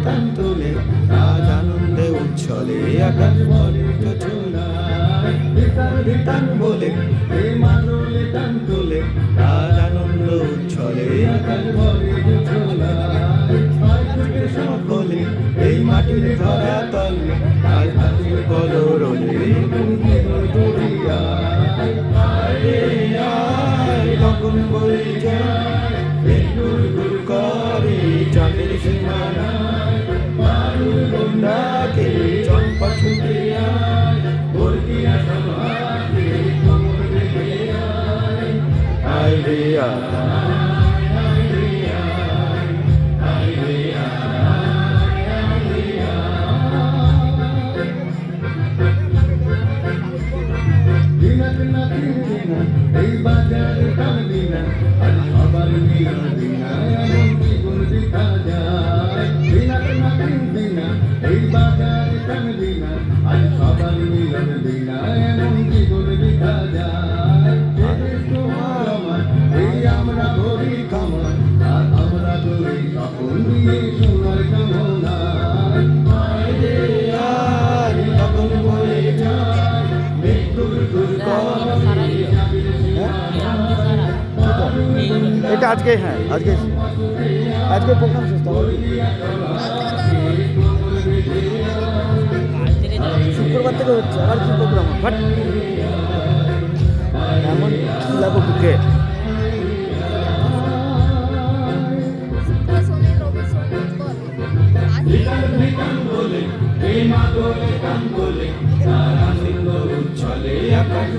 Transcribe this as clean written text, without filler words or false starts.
তান তোলে আজ আনন্দে উচ্ছলে আকাশ ভরে ছোলায় ধিতান ধিতান বলে এই মাদলে তান তোলে আজ আনন্দ উচ্ছলে আকাশ ভরে ছোলায় ছয় ফুটে সকলে এই মাটির ধরা তলে আজ হাসি কলরলে তখন বই যায় গুল গুল করে চাঁদের সীমানায় বারুর গন্ডাকে চম্পা ছুটে আয় ভর্তিয়া সভাকে কমর রেখে আয় আয় রে এই বাজারে কামলি না আজ সবার মিলন দিনা এমন জীবন দেখা যায় দিনা দিনা এই বাজারে কামলি না আজ সবার মিলন দিনা এমন জীবন দেখা যায় তোমার আমার এই আমরা ধরি কামন আর আমরা ধরি স্বপন দিয়ে সোনার কামনা তখন বয়ে যায় মৃত্যুর এটা আজকে হ্যাঁ আজকে প্রোগ্রাম শেষ শুক্রবার থেকে হচ্ছে আর কি প্রোগ্রাম বাট এমন লাগো বুকে চলে আকাশ